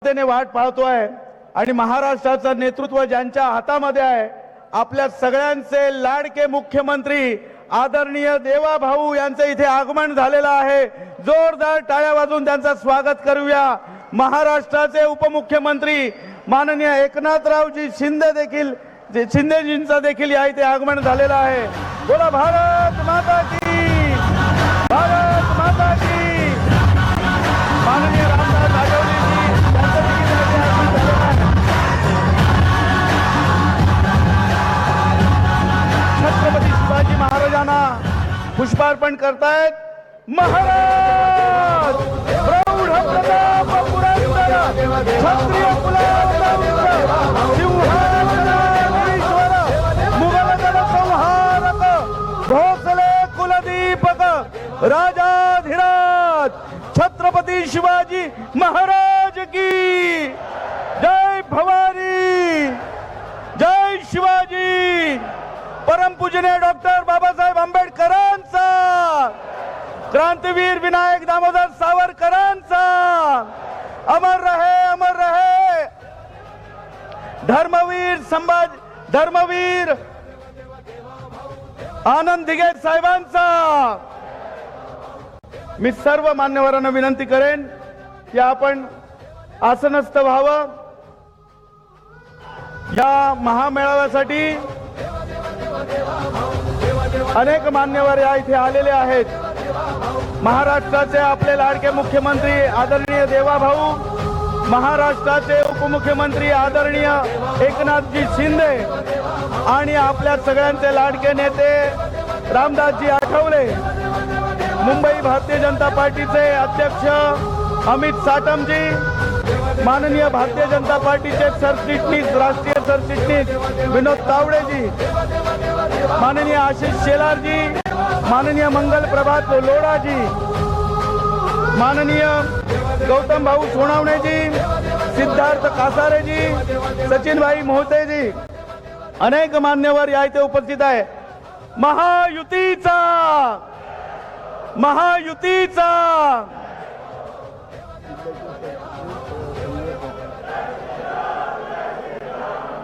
त्याने वाट पाहतोय आणि महाराष्ट्राचं नेतृत्व ज्यांच्या हातामध्ये आहे, आपल्या सगळ्यांचे लाडके मुख्यमंत्री आदरणीय देवा भाऊ यांचे इथे आगमन झालेलं आहे। जोरदार टाळ्या वाजवून त्यांचं स्वागत करूया। महाराष्ट्राचे उपमुख्यमंत्री माननीय एकनाथरावजी शिंदेजींचं देखील या इथे आगमन झालेलं आहे। बोला भारत माता की, भारत माता की। माननीय रामदास आठवलेजी यांचं देखील या इथे आगमन झालेलं आहे। छत्रपती शिवाजी महाराजांना पुष्पार्पण करतायत। महाराज प्रौढ प्रताप पुरंदर क्षत्रिय कुलावतांचा सिंहासनाधीश्वर मुघल दल संहारक भोसले कुलदीपक राजाधिराज छत्रपती शिवाजी महाराज की जय। भवानी जय शिवाजी। परमपूजनीय डॉक्टर बाबासाहेब आंबेडकरांचा, क्रांतीवीर विनायक दामोदर सावरकरांचा अमर रहे, अमर रहे। धर्मवीर आनंद दिघे साहेबांचा। मी सर्व मान्यवरांना विनंती करेन की आपण आसनस्थ व्हावं। या महामेळाव्यासाठी अनेक मान्यवर या इथे आलेले आहेत। महाराष्ट्राचे आपले लाडके मुख्यमंत्री आदरणीय देवाभाऊ, महाराष्ट्राचे उपमुख्यमंत्री आदरणीय एकनाथजी शिंदे आणि आपल्या सगळ्यांचे लाडके नेते रामदासजी आठवले, मुंबई भारतीय जनता पार्टीचे अध्यक्ष अमित साटमजी, माननीय भारतीय जनता पार्टीचे सरचिटणीस, राष्ट्रीय सरचिटणीस विनोद तावडेजी, माननीय आशिष शेलारजी, माननीय मंगल प्रभात लोढाजी, माननीय गौतम भाऊ सोनावणेजी, सिद्धार्थ कासारेजी, सचिन भाई मोहतेजी, अनेक मान्यवर या इथे उपस्थित आहे। महायुतीचा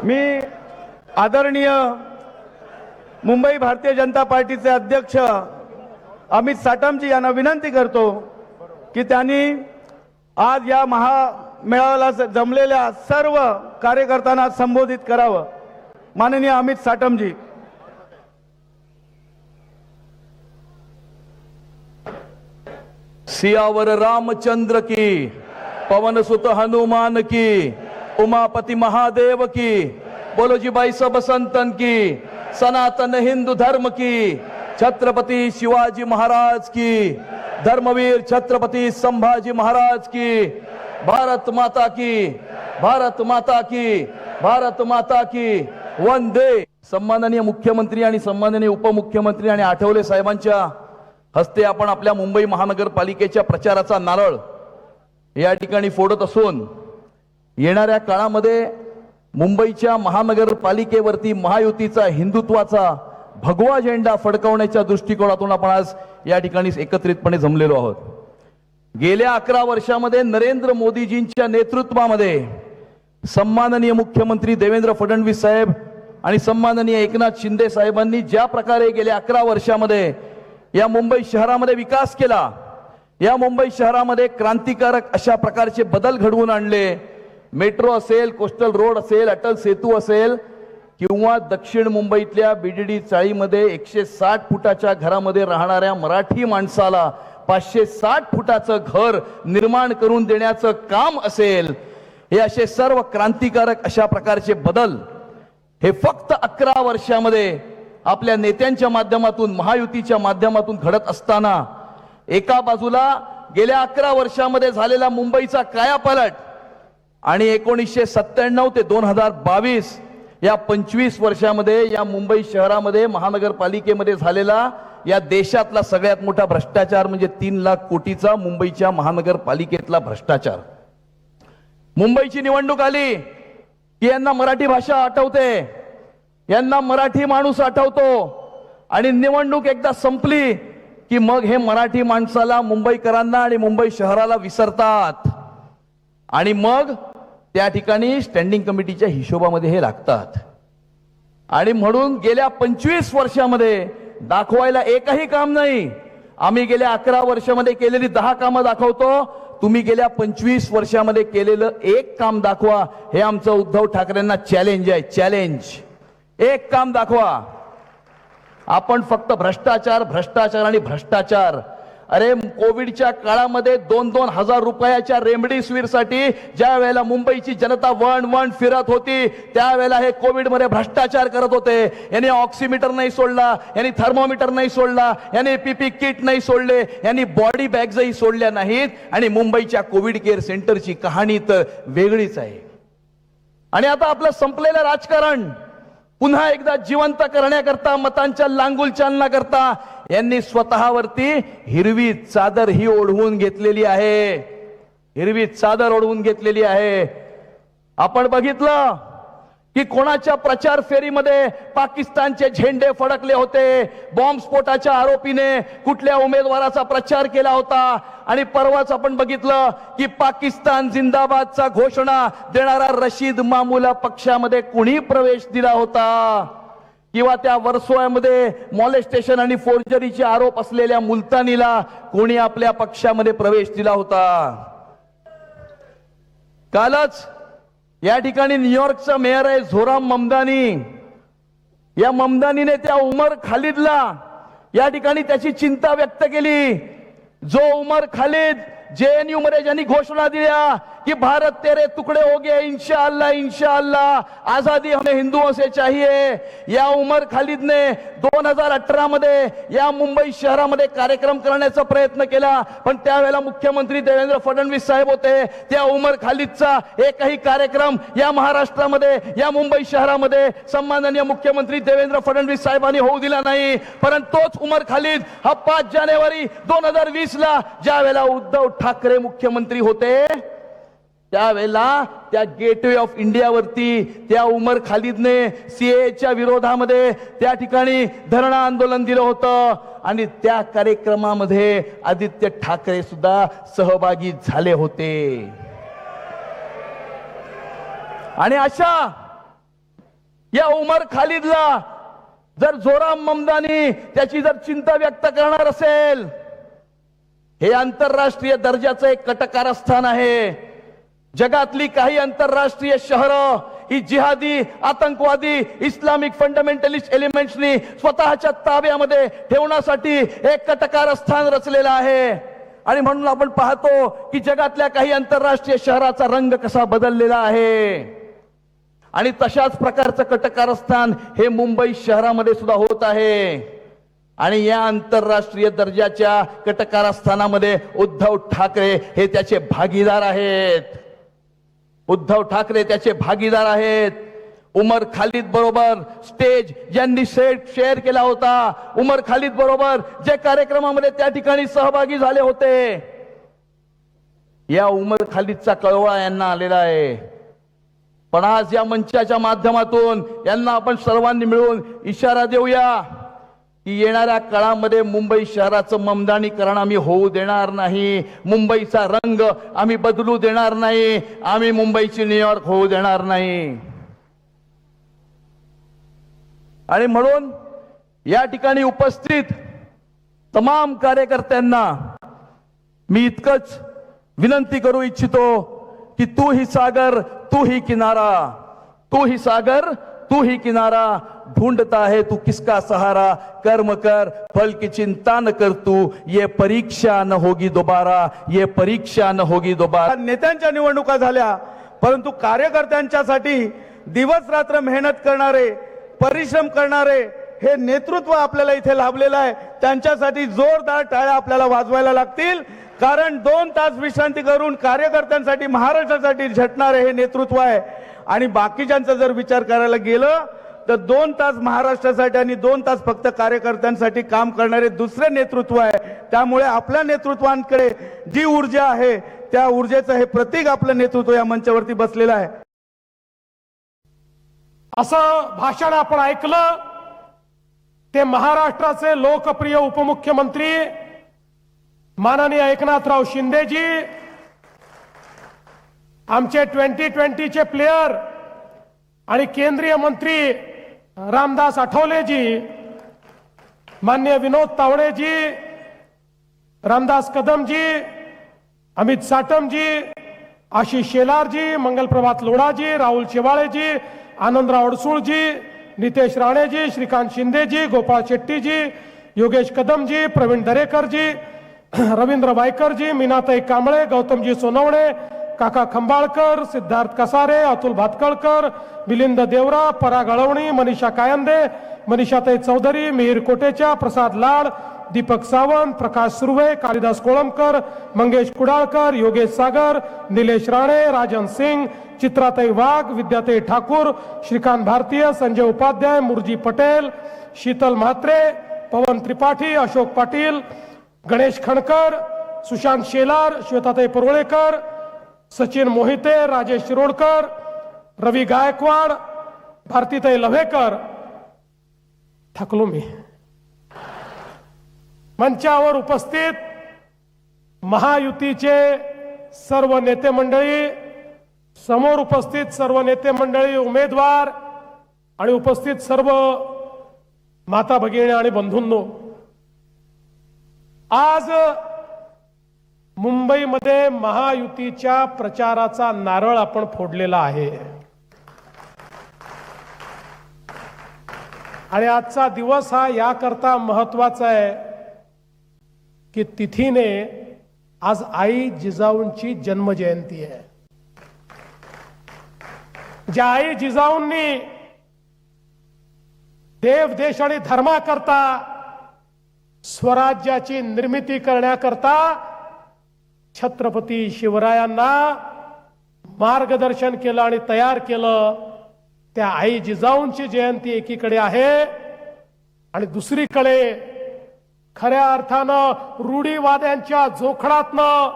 मी आदरणीय मुंबई भारतीय जनता पार्टीचे अध्यक्ष अमित साटमजी यांना विनंती करतो की त्यांनी आज या महामेळाव्याला जमलेल्या सर्व कार्यकर्त्यांना संबोधित करावं। माननीय अमित साटमजी। सियावर रामचंद्र की, पवन सुत हनुमान की, उमापति महादेव की, बोलो जी बाई सब संतन की, सनातन हिंदू धर्म की, छत्रपति शिवाजी महाराज की, धर्मवीर छत्रपति संभाजी महाराज की, भारत माता की, भारत माता की, भारत माता की वंदे। सन्माननीय मुख्यमंत्री आणि सन्माननीय उपमुख्यमंत्री आणि आठवले साहेबांच्या हस्ते आपण आपल्या मुंबई महानगरपालिकेच्या प्रचाराचा नारळ या ठिकाणी फोडत असून येणाऱ्या काळामध्ये मुंबईच्या महानगरपालिकेवरती महायुतीचा हिंदुत्वाचा भगवा झेंडा फडकवण्याच्या दृष्टिकोनातून आपण आज या ठिकाणी एकत्रितपणे जमलेलो आहोत। गेल्या 11 वर्षामध्ये नरेंद्र मोदीजींच्या नेतृत्वामध्ये सन्माननीय मुख्यमंत्री देवेंद्र फडणवीस साहेब आणि सन्माननीय एकनाथ शिंदे साहेबांनी ज्या प्रकारे गेल्या 11 वर्षामध्ये या मुंबई शहरामध्ये विकास केला, या मुंबई शहरामध्ये क्रांतिकारक अशा प्रकारचे बदल घडवून आणले। मेट्रो असेल, कोस्टल रोड असेल, अटल सेतू असेल किंवा दक्षिण मुंबईतल्या बीडीडी चाळीमध्ये 160 फुटाच्या घरामध्ये राहणाऱ्या मराठी माणसाला 560 फुटाचं घर निर्माण करून देण्याचं काम असेल, हे असे सर्व क्रांतिकारक अशा प्रकारचे बदल हे फक्त 11 वर्षामध्ये आपल्या नेत्यांच्या माध्यमातून, महायुतीच्या माध्यमातून घडत असताना एका बाजूला गेल्या 11 वर्षामध्ये झालेला मुंबईचा कायापालट आणि 1997 ते 2022 या 25 वर्षामध्ये या मुंबई शहरामध्ये महानगरपालिकेमध्ये झालेला या देशातला सगळ्यात मोठा भ्रष्टाचार म्हणजे 3 लाख कोटीचा मुंबईच्या महानगरपालिकेतला भ्रष्टाचार। मुंबईची निवडणूक आली की यांना मराठी भाषा आठवते, यांना मराठी माणूस आठवतो आणि निवडणूक एकदा संपली की मग हे मराठी माणसाला, मुंबईकरांना आणि मुंबई शहराला विसरतात। आणि मग त्या ठिकाणी स्टँडिंग कमिटीच्या हिशोबामध्ये हे लागतात. आणि म्हणून गेल्या 25 वर्षामध्ये दाखवायला एकही काम नाही. आम्ही गेल्या 11 वर्षामध्ये केलेली 10 कामं दाखवतो. तुम्ही गेल्या 25 वर्षामध्ये केलेलं एक काम दाखवा. हे आमचं उद्धव ठाकरेंना चॅलेंज आहे. चॅलेंज. एक काम दाखवा. आपण फक्त भ्रष्टाचार भ्रष्टाचार आणि भ्रष्टाचार. अरे कोविडच्या काळामध्ये 2-2 हजार रुपयाच्या रेमडेसिवीर साठी ज्या वेळेला मुंबईची जनता वण फिरत होती त्यावेळेला हे कोविडमध्ये भ्रष्टाचार करत होते. यांनी ऑक्सिमीटर नाही सोडला, यांनी थर्मोमीटर नाही सोडला, यांनी पीपी किट नाही सोडले, यांनी बॉडी बॅग्सही सोडल्या नाहीत. आणि मुंबईच्या कोविड केअर सेंटरची कहाणी तर वेगळीच आहे. आणि आता आपलं संपलेलं राजकारण पुन्हा एकदा जिवंत करण्याकरता, मतांच्या लांगुलचालना करता यांनी स्वतःवरती हिरवी चादर ही ओढवून घेतलेली आहे. हिरवी चादर ओढवून घेतलेली आहे. आपण बघितलं की कोणाच्या प्रचार फेरीमध्ये पाकिस्तानचे झेंडे फडकले होते. बॉम्बस्फोटाच्या आरोपीने कुठल्या उमेदवाराचा प्रचार केला होता. आणि परवाच आपण बघितलं की पाकिस्तान जिंदाबादचा घोषणा देणारा रशीद मामूला पक्षामध्ये कुणी प्रवेश दिला होता. किंवा त्या वर्सोव्यामध्ये मॉलेस्टेशन आणि फोर्जरीचे आरोप असलेल्या मुलतानीला कोणी आपल्या पक्षामध्ये प्रवेश दिला होता. कालच या ठिकाणी न्यूयॉर्कचा मेयर आहे झोराम ममदानी. या ममदानीने त्या उमर खालिदला या ठिकाणी त्याची चिंता व्यक्त केली. जो उमर खालिद जेएनयू मध्ये ज्यांनी घोषणा दिल्या कि भारत तेरे टुकड़े हो गए इंशाअल्लाह इंशाअल्लाह आजादी हमें हिंदुओं से चाहिए. या उमर खालिद ने 2018 मध्ये या मुंबई शहरामध्ये कार्यक्रम करण्याचा प्रयत्न केला. पण त्यावेळेला मुख्यमंत्री देवेंद्र फडणवीस साहेब होते. त्या उमर खालिदचा एकही कार्यक्रम या महाराष्ट्रामध्ये या मुंबई शहरामध्ये सन्माननीय मुख्यमंत्री देवेंद्र फडणवीस साहेबांनी होऊ दिला नाही. परंतु तोच उमर खालिद हा 5 जानेवारी 2020 ला ज्या वेळेला उद्धव ठाकरे मुख्यमंत्री होते त्यावेळेला त्या गेटवे ऑफ इंडिया वरती त्या उमर खालिदने सीएच्या विरोधामध्ये त्या ठिकाणी धरणं आंदोलन दिलं होतं. आणि त्या कार्यक्रमामध्ये आदित्य ठाकरे सुद्धा सहभागी झाले होते. आणि अशा या उमर खालिदला जर झोराम ममदानी त्याची जर चिंता व्यक्त करणार असेल, हे आंतरराष्ट्रीय दर्जाचं एक कटकारस्थान आहे. जगातली काही आंतरराष्ट्रीय शहरं ही जिहादी आतंकवादी इस्लामिक फंडामेंटलिस्ट एलिमेंट्सनी स्वतःच्या ताब्यामध्ये ठेवण्यासाठी एक कटकारस्थान रचलेलं आहे. आणि म्हणून आपण पाहतो की जगातल्या काही आंतरराष्ट्रीय शहराचा रंग कसा बदललेला आहे. आणि तशाच प्रकारचं कटकारस्थान हे मुंबई शहरामध्ये सुद्धा होत आहे. आणि या आंतरराष्ट्रीय दर्जाच्या कटकारस्थानामध्ये उद्धव ठाकरे हे त्याचे भागीदार आहेत. उद्धव ठाकरे त्याचे भागीदार आहेत. उमर खालिद बरोबर स्टेज ज्यांनी शेअर केला होता, उमर खालिद बरोबर जे कार्यक्रमामध्ये त्या ठिकाणी सहभागी झाले होते, या उमर खालिदचा कळवा यांना आलेला आहे. पण आज या मंचाच्या माध्यमातून यांना आपण सर्वांनी मिळून इशारा देऊया की येणाऱ्या काळामध्ये मुंबई शहराचं ममदानीकरण आम्ही होऊ देणार नाही. मुंबईचा रंग आम्ही बदलू देणार नाही. आम्ही मुंबईची न्यूयॉर्क होऊ देणार नाही. आणि म्हणून या ठिकाणी उपस्थित तमाम कार्यकर्त्यांना मी इतकंच विनंती करू इच्छितो की तू ही सागर तू ही किनारा, तू ही सागर तू ही किनारा, ढूंढता है तू किसका सहारा, कर्म कर फल की चिंता न कर तू, ये परीक्षा न होगी दोबारा, ये परीक्षा न होगी दोबारा. नेत्यांच्या निवडणुका झाल्या, परंतु कार्यकर्त्यांच्यासाठी दिवस रात्र मेहनत करणारे, परिश्रम करणारे हे नेतृत्व आपल्याला इथे लाभलेलं आहे. त्यांच्यासाठी जोरदार टाळ्या आपल्याला वाजवायला लागतील. कारण 2 तास विश्रांती करून कार्यकर्त्यांसाठी महाराष्ट्रासाठी झटणारे हे नेतृत्व आहे. आणि बाकीच्यांचा जर विचार करायला गेलं तर 2 तास महाराष्ट्रासाठी आणि 2 तास फक्त कार्यकर्त्यांसाठी काम करणारे दुसरे नेतृत्व आहे. त्यामुळे आपल्या नेतृत्वांकडे जी ऊर्जा आहे त्या ऊर्जेचं हे प्रतीक आपलं नेतृत्व या मंचावरती बसलेलं आहे. असं भाषण आपण ऐकलं ते महाराष्ट्राचे लोकप्रिय उपमुख्यमंत्री माननीय एकनाथराव शिंदेजी आमचे 2020चे प्लेयर आणि केंद्रीय मंत्री रामदास आठवलेजी, मान्य विनोद तावडेजी, रामदास कदमजी, अमित साटमजी, आशिष शेलारजी, मंगलप्रभात लोढाजी, राहुल शेवाळेजी, आनंदराव अडसूळजी, नितेश राणेजी, श्रीकांत शिंदेजी, गोपाळ शेट्टीजी, योगेश कदमजी, प्रवीण दरेकरजी, रवींद्र वायकरजी, मीनाताई कांबळे, गौतमजी सोनवणे, काका खंबाळकर, सिद्धार्थ कसारे, अतुल भातकळकर, मिलिंद देवरा, पराग अळवणी, मनीषा कायंदे, मनीषाताई चौधरी, मिहीर कोटेचा, प्रसाद लाड, दीपक सावंत, प्रकाश सुर्वे, कालिदास कोळंबकर, मंगेश कुडाळकर, योगेश सागर, निलेश राणे, राजन सिंग, चित्राताई वाघ, विद्याताई ठाकूर, श्रीकांत भारतीय, संजय उपाध्याय, मुरजी पटेल, शीतल म्हात्रे, पवन त्रिपाठी, अशोक पाटील, गणेश खणकर, सुशांत शेलार, श्वेताताई परुळेकर, सचिन मोहिते, राजेश शिरोडकर, रवी गायकवाड, भारतीताई लव्हेकर. थकलो मी. मंचावर उपस्थित महायुतीचे सर्व नेते मंडळी, समोर उपस्थित सर्व नेते मंडळी, उमेदवार आणि उपस्थित सर्व माता भगिनी आणि बंधूंनो, आज मुंबईमध्ये महायुतीच्या प्रचाराचा नारळ आपण फोडलेला आहे. आणि आजचा दिवस हा याकरता महत्वाचा आहे की तिथीने आज आई जिजाऊंची जन्मजयंती आहे. ज्या आई जिजाऊंनी देव, देश आणि धर्माकरता, स्वराज्याची निर्मिती करण्याकरता छत्रपती शिवरायांना मार्गदर्शन केलं आणि तयार केलं, त्या आई जिजाऊंची जयंती एकीकडे आहे आणि दुसरीकडे खऱ्या अर्थानं रूढीवाद्यांच्या जोखडातनं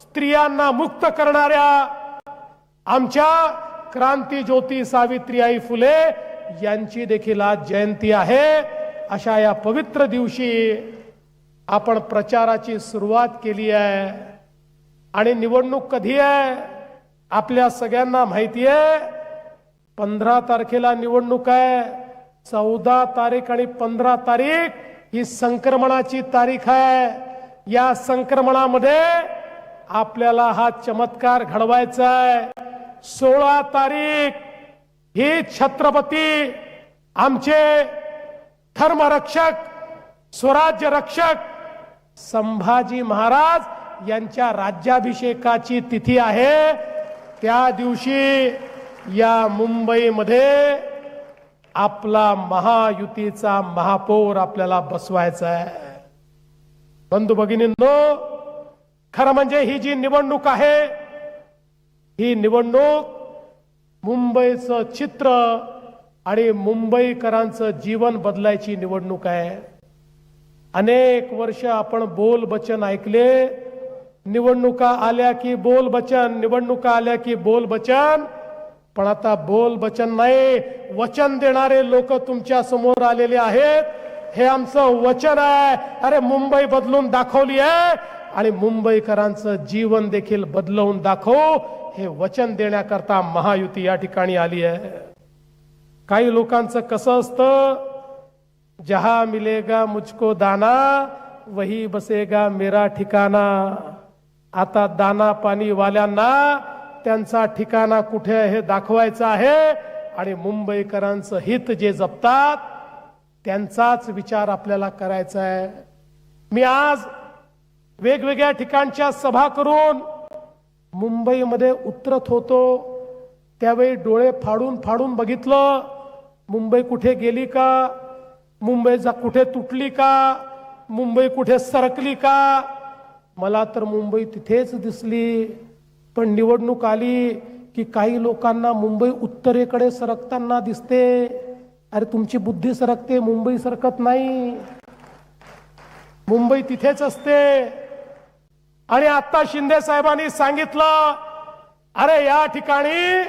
स्त्रियांना मुक्त करणाऱ्या आमच्या क्रांती ज्योती सावित्रीबाई फुले यांची देखील आज जयंती आहे. अशा या पवित्र दिवशी आपण प्रचाराची सुरुवात केली आहे. आणि निवडणूक कधी आहे आपल्या सगळ्यांना माहिती आहे. 15 तारखेला निवडणूक आहे. 14 तारीख आणि 15 तारीख ही संक्रमणाची तारीख आहे. या संक्रमणामध्ये आपल्याला हा चमत्कार घडवायचा आहे. 16 तारीख ही छत्रपती आमचे धर्मरक्षक, स्वराज्य रक्षक संभाजी महाराज यांच्या राज्याभिषेकाची तिथी आहे. त्या दिवशी या मुंबईमध्ये आपला महायुतीचा महापौर आपल्याला बसवायचा आहे. बंधू भगिनींनो, खरं म्हणजे ही जी निवडणूक आहे, ही निवडणूक मुंबईचं चित्र आणि मुंबईकरांचं जीवन बदलायची निवडणूक आहे. अनेक वर्ष आपण बोल बचन ऐकले. निवडणुका आल्या की बोल बचन, निवडणुका आल्या की बोल बचन. पण आता बोल बचन नाही, वचन देणारे लोक तुमच्या समोर आलेले आहेत. हे आमचं वचन आहे. अरे मुंबई बदलून दाखवली आहे आणि मुंबईकरांचं जीवन देखील बदलवून दाखवू, हे वचन देण्याकरता महायुती या ठिकाणी आली आहे. काही लोकांचं कसं असतं, जहां मिलेगा मुझको दाना वही बसेगा मेरा ठिकाणा. आता दाना पाणी वाल्यांना त्यांचा ठिकाणा कुठे आहे हे दाखवायचं आहे आणि मुंबईकरांचं हित जे जपतात त्यांचाच विचार आपल्याला करायचा आहे. मी आज वेगवेगळ्या ठिकाणच्या सभा करून मुंबईमध्ये उतरत होतो, त्यावेळी डोळे फाडून फाडून बघितलं, मुंबई कुठे गेली का, मुंबई कुठे तुटली का, मुंबई कुठे सरकली का. मला तर मुंबई तिथेच दिसली. पण निवडणूक आली की काही लोकांना मुंबई उत्तरेकडे सरकताना दिसते. अरे तुमची बुद्धी सरकते, मुंबई सरकत नाही. मुंबई तिथेच असते. आणि आता शिंदे साहेबांनी सांगितलं, अरे या ठिकाणी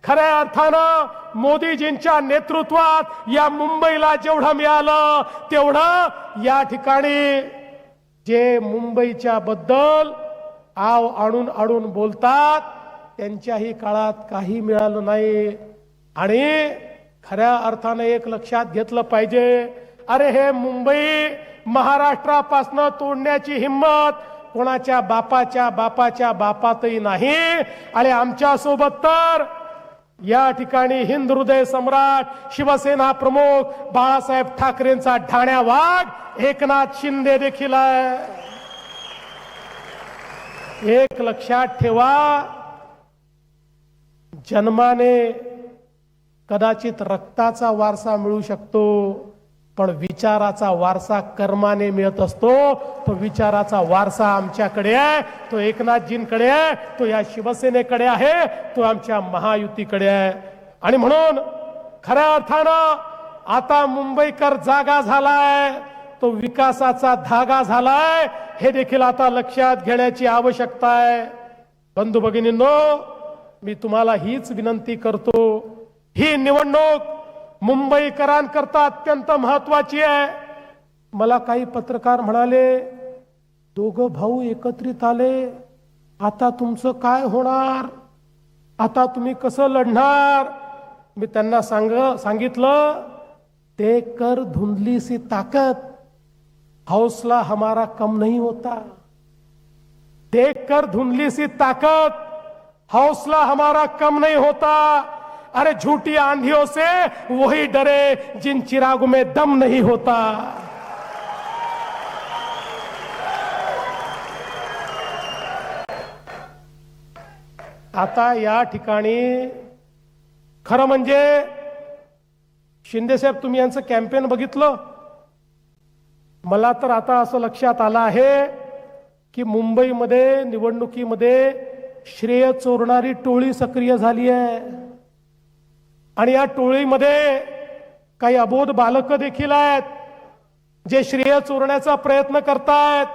खऱ्या अर्थानं मोदीजींच्या नेतृत्वात या मुंबईला जेवढं मिळालं तेवढं या ठिकाणी जे मुंबईच्या बद्दल आव आणून आणून बोलतात त्यांच्याही काळात काही मिळालं नाही. आणि खऱ्या अर्थाने एक लक्षात घेतलं पाहिजे, अरे हे मुंबई महाराष्ट्रापासनं तोडण्याची हिम्मत कोणाच्या बापाच्या बापातही नाही. आणि आमच्या सोबत तर या ठिकाणी हिंद हृदय सम्राट शिवसेना प्रमुख बाळासाहेब ठाकरेंचा ढाण्या वाघ एकनाथ शिंदे देखील आहे. एक लक्षात ठेवा, जन्माने कदाचित रक्ताचा वारसा मिळू शकतो, पण विचाराचा वारसा कर्माने मिळत असतो. तो विचाराचा वारसा आमच्याकडे आहे, तो एकनाथजींकडे आहे, तो या शिवसेनेकडे आहे, तो आमच्या महायुतीकडे आहे. आणि म्हणून खऱ्या अर्थानं आता मुंबईकर जागा झालाय, तो विकासाचा धागा झालाय, हे देखील आता लक्षात घेण्याची आवश्यकता आहे. बंधू भगिनींनो, मी तुम्हाला हीच विनंती करतो, ही निवडणूक मुंबईकरांकरता अत्यंत महत्वाची आहे. मला काही पत्रकार म्हणाले, दोघं भाऊ एकत्रित आले, आता तुमचं काय होणार, आता तुम्ही कसं लढणार. मी त्यांना सांगितलं, देखकर धुंधली सी ताकत हौसला हमारा कम नहीं होता. देखकर धुंधली सी ताकत हौसला हमारा कम नहीं होता. अरे झूठी आंधियों से वही डरे जिन चिरागों में दम नहीं होता. आता या ठिकाणी खरं म्हणजे शिंदे साहेब, तुम्ही यांचं कॅम्पेन बघितलं, मला तर आता असं लक्षात आलं आहे की मुंबईमध्ये निवडणुकीमध्ये श्रेय चोरणारी टोळी सक्रिय झाली आहे. आणि या टोळीमध्ये काही अबोध बालक देखील आहेत, जे श्रेय चोरण्याचा प्रयत्न करतायत.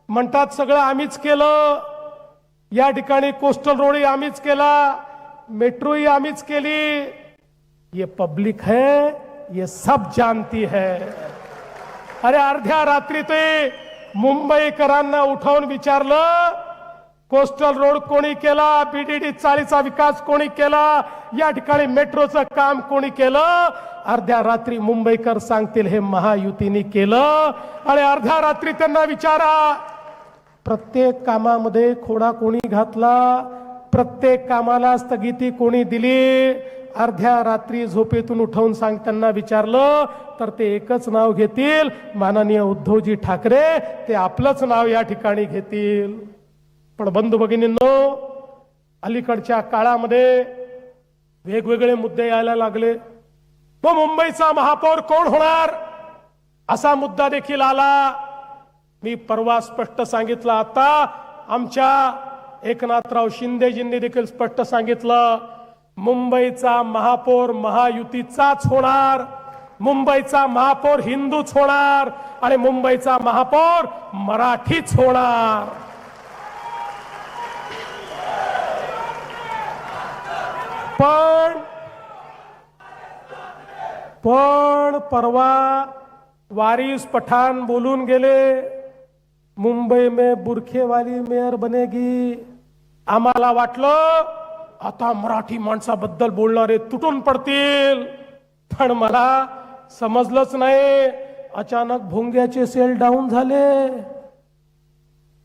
म्हणतात सगळं आम्हीच केलं, या ठिकाणी कोस्टल रोडही आम्हीच केला, मेट्रोही आम्हीच केली. ये पब्लिक है, ये सब जानती है. अरे अर्ध्या रात्री ते मुंबईकरांना उठवून विचारलं, कोस्टल रोड कोणी केला, बीडीडी चाळीचा विकास कोणी केला, या ठिकाणी मेट्रोचं काम कोणी केलं. अर्ध्या रात्री मुंबईकर सांगतील हे महायुतीने केलं. आणि अर्ध्या रात्री त्यांना विचारा, प्रत्येक कामामध्ये खोडा कोणी घातला, प्रत्येक कामाला स्थगिती कोणी दिली. अर्ध्या रात्री झोपेतून उठवून त्यांना विचारलं तर ते एकच नाव घेतील, माननीय उद्धवजी ठाकरे. ते आपलंच नाव या ठिकाणी घेतील. पण बंधू भगिनींनो, अलीकडच्या काळामध्ये वेगवेगळे मुद्दे यायला लागले. मग मुंबईचा महापौर कोण होणार असा मुद्दा देखील आला. मी परवा स्पष्ट सांगितलं, आता आमच्या एकनाथराव शिंदेजींनी देखील स्पष्ट सांगितलं, मुंबईचा महापौर महायुतीचाच होणार, मुंबईचा महापौर हिंदूच होणार आणि मुंबईचा महापौर मराठीच होणार. पण परवा वारिस पठाण बोलून गेले, मुंबई में बुरखे वाली मेयर बनेगी. आम्हाला वाटलं आता मराठी माणसाबद्दल बोलणारे तुटून पडतील, पण मला समजलंच नाही. अचानक भोंग्याचे सेल डाऊन झाले.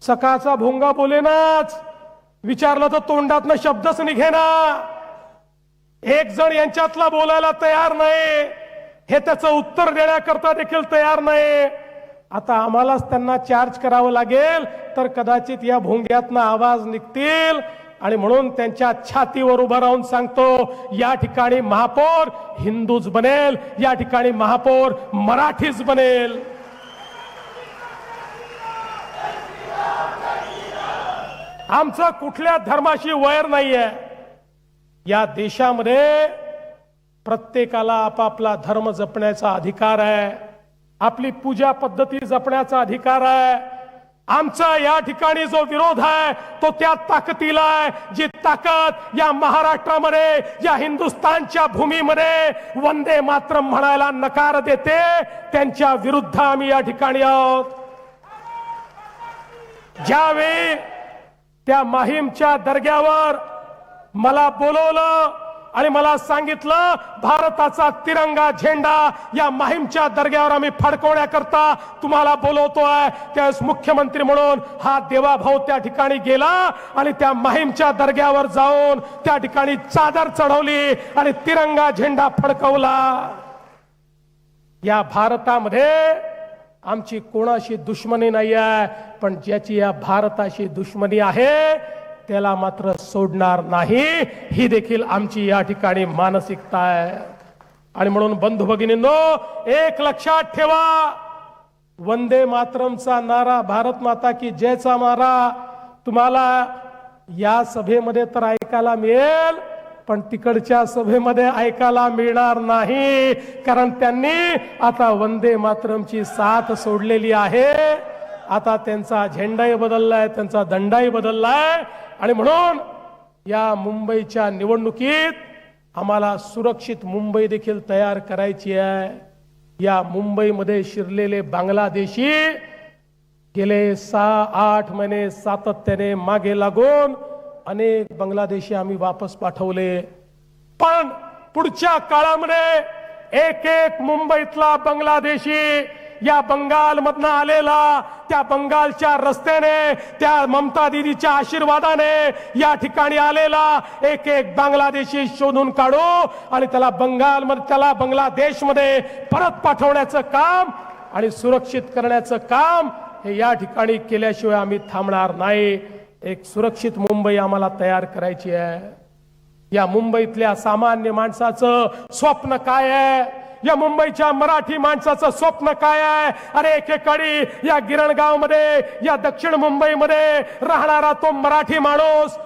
सकाळचा भोंगा बोलेनाच, विचारलं तर तोंडातनं शब्दच निघेना. एक जण यांच्यातला बोलायला तयार नाही, हे त्याचं उत्तर देण्याकरता देखील तयार नाही. आता आम्हालाच त्यांना चार्ज करावं लागेल, तर कदाचित या भोंग्यातनं आवाज निघतील. आणि म्हणून त्यांच्या छातीवर उभं राहून सांगतो, या ठिकाणी महापौर हिंदूच बनेल, या ठिकाणी महापौर मराठीच बनेल. आमचं कुठल्या धर्माशी वैर नाहीये. या देशामध्ये प्रत्येकाला आपापला धर्म जपण्याचा अधिकार आहे, आपली पूजा पद्धती जपण्याचा अधिकार आहे. आमचा या ठिकाणी जो विरोध आहे तो त्या ताकदीला आहे, जी ताकद या महाराष्ट्रामध्ये, या हिंदुस्थानच्या भूमीमध्ये वंदे मातरम म्हणायला नकार देते, त्यांच्या विरुद्ध आम्ही या ठिकाणी आहोत. ज्यावेळी त्या माहीमच्या दर्ग्यावर मला बोलवलं आणि मला सांगितलं भारताचा तिरंगा झेंडा या माहीमच्या दर्ग्यावर आम्ही फडकवण्याकरता तुम्हाला बोलवतोय. त्यावेळेस मुख्यमंत्री म्हणून हा देवाभाऊ त्या ठिकाणी गेला आणि त्या माहीमच्या दर्ग्यावर जाऊन त्या ठिकाणी चादर चढवली आणि तिरंगा झेंडा फडकवला. या भारतामध्ये आमची कोणाशी दुश्मनी नाही आहे, पण ज्याची या भारताशी दुश्मनी आहे त्याला मात्र सोडणार नाही, ही देखील आमची या ठिकाणी मानसिकता आहे. आणि म्हणून बंधू भगिनींनो, एक लक्षात ठेवा, वंदे मातरमचा नारा, भारत माता की जयचा नारा तुम्हाला या सभेमध्ये तर ऐकायला मिळेल, पण तिकडच्या सभेमध्ये ऐकायला मिळणार नाही, कारण त्यांनी आता वंदे मातरमची साथ सोडलेली आहे. आता त्यांचा झेंडाही बदललाय, त्यांचा दंडाही बदललाय. आणि म्हणून या मुंबईच्या निवडणुकीत आम्हाला सुरक्षित मुंबई देखील तयार करायची आहे. या मुंबईमध्ये शिरलेले बांगलादेशी गेले 6-8 महिने सातत्याने मागे लागून अनेक बांगलादेशी आम्ही वापस पाठवले. पण पुढच्या काळामध्ये एक एक मुंबईतला बांगलादेशी या बंगाल मधनं आलेला, त्या बंगालच्या रस्त्याने, त्या ममता दीदीच्या आशीर्वादाने या ठिकाणी आलेला एक एक बांगलादेशी शोधून काढू आणि त्याला त्याला बांगलादेशमध्ये परत पाठवण्याचं काम आणि सुरक्षित करण्याचं काम हे या ठिकाणी केल्याशिवाय आम्ही थांबणार नाही. एक सुरक्षित मुंबई आम्हाला तयार करायची आहे. या मुंबईतल्या सामान्य माणसाचं स्वप्न काय आहे? या मुंबईच्या मराठी माणसाचं स्वप्न काय आहे? अरे एकेकाळी या गिरणगाव मध्ये, या दक्षिण मुंबईमध्ये राहणारा तो मराठी माणूस,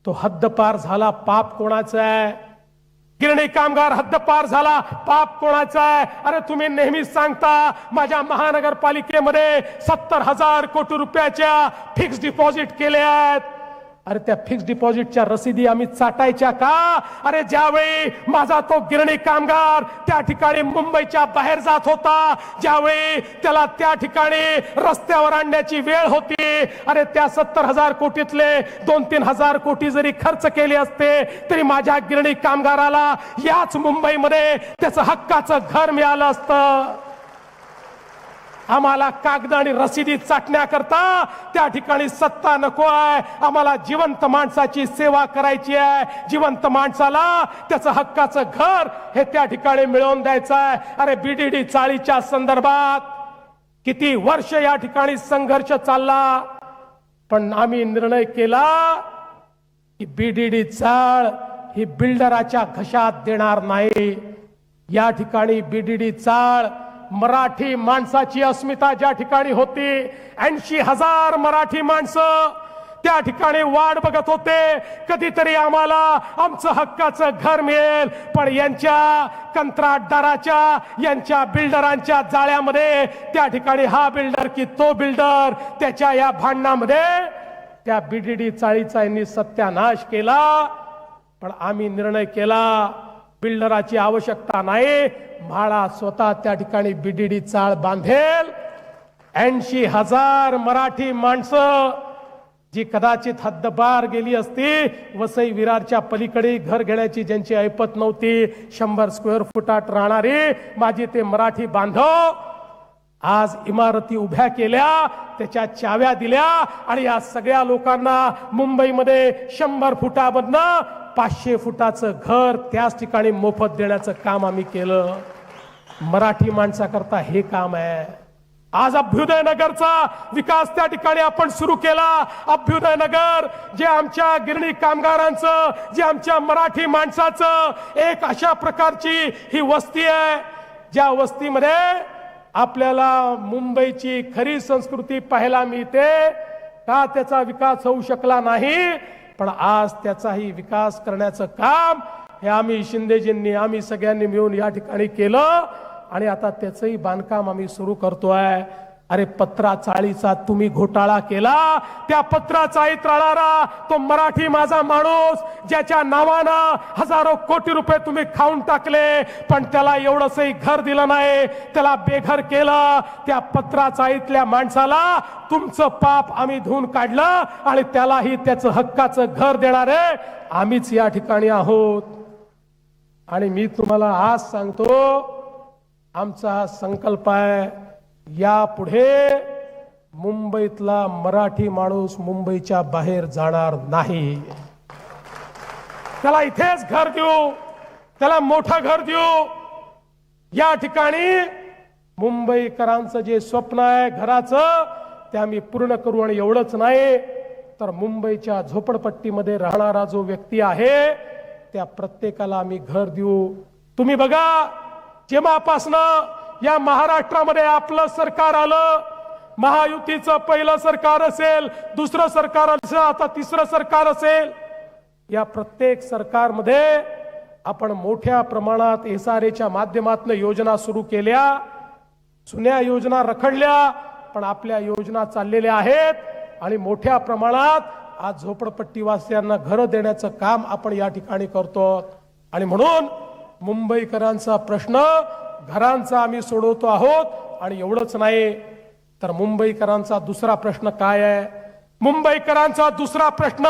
तो हद्दपार झाला, पाप कोणाचा आहे? गिरणी कामगार हद्दपार झाला, पाप कोणाचा आहे? अरे तुम्ही नेहमीच सांगता माझ्या महानगरपालिकेमध्ये 70,000 कोटी रुपयाच्या फिक्स डिपॉझिट केले आहेत. अरे त्या फिक्स डिपॉझिटच्या रसीदी आम्ही चाटायच्या का? अरे ज्यावेळी माझा तो गिरणी कामगार त्या ठिकाणी मुंबईच्या बाहेर जात होता, ज्यावेळी त्याला त्या ठिकाणी रस्त्यावर आणण्याची वेळ होती, अरे त्या 70,000 कोटीतले 2-3 हजार कोटी जरी खर्च केले असते तरी माझ्या गिरणी कामगाराला याच मुंबईमध्ये त्याचं हक्काचं घर मिळालं असतं. आम्हाला कागद आणि रसीदी चाटण्याकरता त्या ठिकाणी सत्ता नको आहे. आम्हाला जिवंत माणसाची सेवा करायची आहे. जिवंत माणसाला त्याचं हक्काचं घर हे त्या ठिकाणी मिळवून द्यायचं आहे. अरे बीडीडी चाळीच्या संदर्भात किती वर्ष या ठिकाणी संघर्ष चालला, पण आम्ही निर्णय केला की बीडीडी चाळ ही बिल्डराच्या घशात देणार नाही. या ठिकाणी बीडीडी चाळ मराठी माणसाची अस्मिता ज्या ठिकाणी होती, 80,000 मराठी माणसं त्या ठिकाणी वाट बघत होते, कधीतरी आम्हाला आमचं हक्काचं घर मिळेल. पण यांच्या कंत्राटदाराच्या, यांच्या बिल्डरांच्या जाळ्यामध्ये त्या ठिकाणी हा बिल्डर की तो बिल्डर, त्याच्या या भांडणामध्ये त्या बीडीडी चाळीचा यांनी सत्यानाश केला. पण आम्ही निर्णय केला बिल्डराची आवश्यकता नाही, म्हाडा स्वतः त्या ठिकाणी बीडीडी चाळ बांधेल. 80,000 मराठी माणसं जी कदाचित हद्दपार गेली असती, वसई विरारच्या पलीकडे घर घेण्याची ज्यांची ऐपत नव्हती, 100 स्क्वेअर फुटात राहणारी माझी ते मराठी बांधव आज इमारती उभ्या केल्या, त्याच्या चाव्या दिल्या आणि या सगळ्या लोकांना मुंबईमध्ये 100 फुटामधनं 500 फुटाचं घर त्याच ठिकाणी मोफत देण्याचं काम आम्ही केलं. मराठी माणसाकरता हे काम आहे. आज अभ्युदय नगरचा विकास त्या ठिकाणी आपण सुरू केला. अभ्युदय नगर जे आमच्या गिरणी कामगारांचं, जे आमच्या मराठी माणसाचं एक अशा प्रकारची ही वस्ती आहे, ज्या वस्तीमध्ये आपल्याला मुंबईची खरी संस्कृती पाहायला मिळते. का त्याचा विकास होऊ शकला नाही, पण आज त्याचाही विकास करण्याचं काम हे आम्ही शिंदेजींनी, आम्ही सगळ्यांनी मिळून या ठिकाणी केलं आणि आता त्याचंही बांधकाम आम्ही सुरू करतोय. अरे पत्रा चाळीचा तुम्ही घोटाळा केला, त्या पत्रा चाळीत राहणारा तो मराठी माझा माणूस ज्याच्या नावानं हजारो कोटी रुपये तुम्ही खाऊन टाकले, पण त्याला एवढंसही घर दिलं नाही, त्याला बेघर केलं, त्या पत्रा चाळीतल्या माणसाला तुमचं पाप आम्ही धुवून काढलं आणि त्यालाही त्याचं हक्काचं घर देणारे आम्हीच या ठिकाणी आहोत. आणि मी तुम्हाला आज सांगतो, आमचा हा संकल्प आहे, यापुढे मुंबईतला मराठी माणूस मुंबईच्या बाहेर जाणार नाही. त्याला इथेच घर देऊ, त्याला मोठं घर देऊ. या ठिकाणी मुंबईकरांचं जे स्वप्न आहे घराचं ते आम्ही पूर्ण करू. आणि एवढंच नाही तर मुंबईच्या झोपडपट्टीमध्ये राहणारा जो व्यक्ती आहे त्या प्रत्येकाला आम्ही घर देऊ. तुम्ही बघा, जेव्हापासनं या महाराष्ट्रामध्ये आपलं सरकार आलं, महायुतीचं पहिलं सरकार असेल, दुसरं सरकार असेल, आता तिसरं सरकार असेल, या प्रत्येक सरकारमध्ये आपण मोठ्या प्रमाणात SRAच्या माध्यमातून योजना सुरू केल्या. जुन्या योजना रखडल्या, पण आपल्या योजना चाललेल्या आहेत आणि मोठ्या प्रमाणात आज झोपडपट्टीवासियांना घरं देण्याचं काम आपण या ठिकाणी करतो. आणि म्हणून मुंबईकरांचा प्रश्न घरांचा आम्ही सोडवतो आहोत. आणि एवढंच नाही तर मुंबईकरांचा दुसरा प्रश्न काय आहे? मुंबईकरांचा दुसरा प्रश्न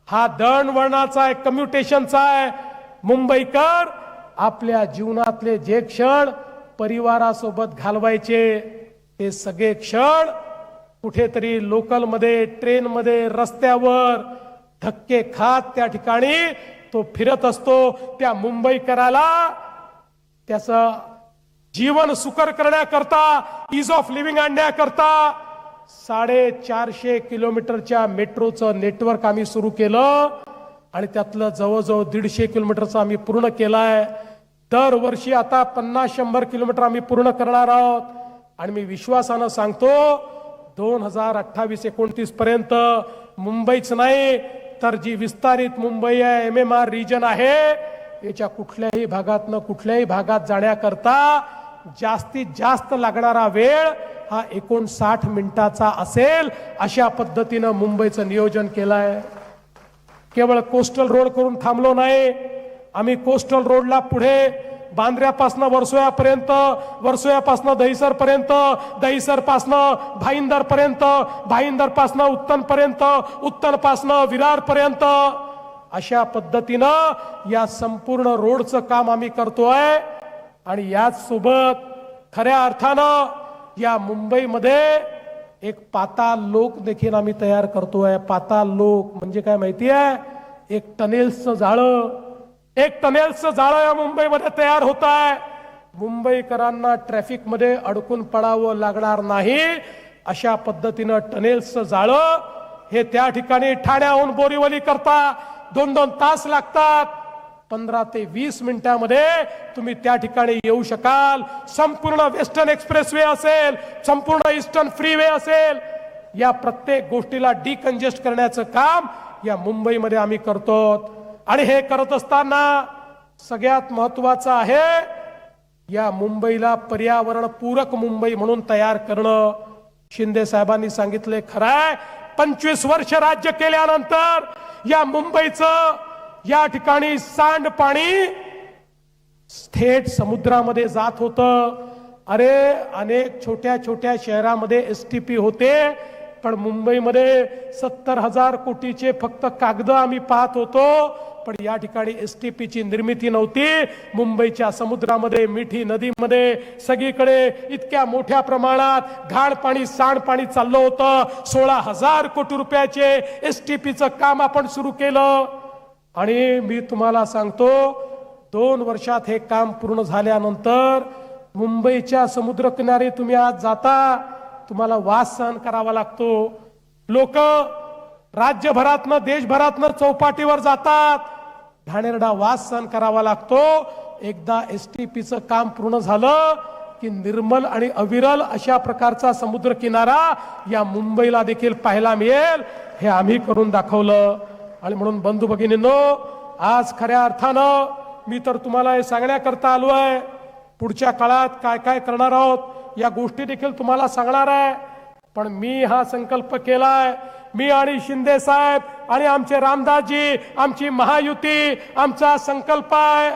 हा दळणवळणाचा आहे, कम्युटेशनचा आहे. मुंबईकर आपल्या जीवनातले जे क्षण परिवारासोबत घालवायचे ते सगळे क्षण कुठेतरी लोकलमध्ये, ट्रेनमध्ये, रस्त्यावर धक्के खात त्या ठिकाणी तो फिरत असतो. त्या मुंबईकराला त्याचं जीवन सुकर करण्याकरता, इज ऑफ लिव्हिंग आणण्याकरता 450 किलोमीटरच्या मेट्रोचं नेटवर्क आम्ही सुरू केलं आणि त्यातलं जवळजवळ 150 किलोमीटरचं आम्ही पूर्ण केलाय. दरवर्षी आता 50-100 किलोमीटर आम्ही पूर्ण करणार आहोत. आणि मी विश्वासानं सांगतो 2028-29 पर्यंत मुंबईच नाही तर जी विस्तारित मुंबई आहे, MMR रिजन आहे, याच्या कुठल्याही भागातनं कुठल्याही भागात जाण्याकरता जास्तीत जास्त लागणारा वेळ हा 59 मिनिटाचा असेल. अशा पद्धतीनं मुंबईचं नियोजन केलंय. केवळ कोस्टल रोड करून थांबलो नाही, आम्ही कोस्टल रोडला पुढे बांद्र्यापासून वर्सोयापर्यंत, वर्सोयापासून दहिसर पर्यंत, दहिसर पासून भाईंदर पर्यंत, भाईंदर पासून उत्तन पर्यंत, उत्तन पासून विरार पर्यंत, अशा पद्धतीनं या संपूर्ण रोडचं काम आम्ही करतोय. आणि याच सोबत खऱ्या अर्थानं या मुंबईमध्ये एक पाताल लोक देखील आम्ही तयार करतोय. पाताल लोक म्हणजे काय माहिती आहे? एक टनेल्सचं जाळं, एक टनेल्सचं जाळं या मुंबईमध्ये तयार होत आहे. मुंबईकरांना ट्रॅफिक मध्ये अडकून पडावं लागणार नाही अशा पद्धतीनं टनेल्सचं जाळं हे त्या ठिकाणी ठाण्याहून बोरीवली करता 2-2 तास लागतात. 15 ते 20 मिनिटांमध्ये तुम्ही त्या ठिकाणी येऊ शकाल. संपूर्ण वेस्टर्न एक्सप्रेसवे असेल, संपूर्ण ईस्टर्न फ्रीवे असेल, या प्रत्येक गोष्टीला डिकंजेस्ट करण्याचं काम या मुंबईमध्ये आम्ही करतो. आणि हे करत असताना सगळ्यात महत्वाचं आहे या मुंबईला पर्यावरण पूरक मुंबई म्हणून तयार करणं. शिंदे साहेबांनी सांगितले खरंय, 25 वर्ष राज्य केल्यानंतर या मुंबईचं या ठिकाणी सांडपाणी थेट समुद्रामध्ये जात होतं. अरे अनेक छोट्या छोट्या शहरामध्ये STP होते, पण मुंबईमध्ये 70,000 कोटीचे फक्त कागद आम्ही पाहत होतो. पण या ठिकाणी STPची निर्मिती नव्हती. मुंबईच्या समुद्रामध्ये, मिठी नदीमध्ये सगळीकडे इतक्या मोठ्या प्रमाणात घाण पाणी, सांडपाणी चाललं होतं. 16,000 कोटी रुपयाचे STPचं काम आपण सुरू केलं. आणि मी तुम्हाला सांगतो 2 वर्षात हे काम पूर्ण झाल्यानंतर मुंबईच्या समुद्रकिनारी तुम्ही आज जाता, तुम्हाला वास सहन करावा लागतो. लोक राज्यभरातनं, देशभरातनं चौपाटीवर जातात, घाणेरडा वास सहन करावा लागतो. एकदा STPचं काम पूर्ण झालं की निर्मल आणि अविरल अशा प्रकारचा समुद्र किनारा या मुंबईला देखील पाहायला मिळेल. हे आम्ही करून दाखवलं. आणि म्हणून बंधू भगिनींनो, आज खऱ्या अर्थानं मी तर तुम्हाला हे सांगण्याकरता आलो आहे पुढच्या काळात काय काय करणार आहोत या गोष्टी देखील तुम्हाला सांगणार आहे. पण मी हा संकल्प केलाय, मी आणि शिंदे साहेब आणि आमचे रामदासजी, आमची महायुती, आमचा संकल्प आहे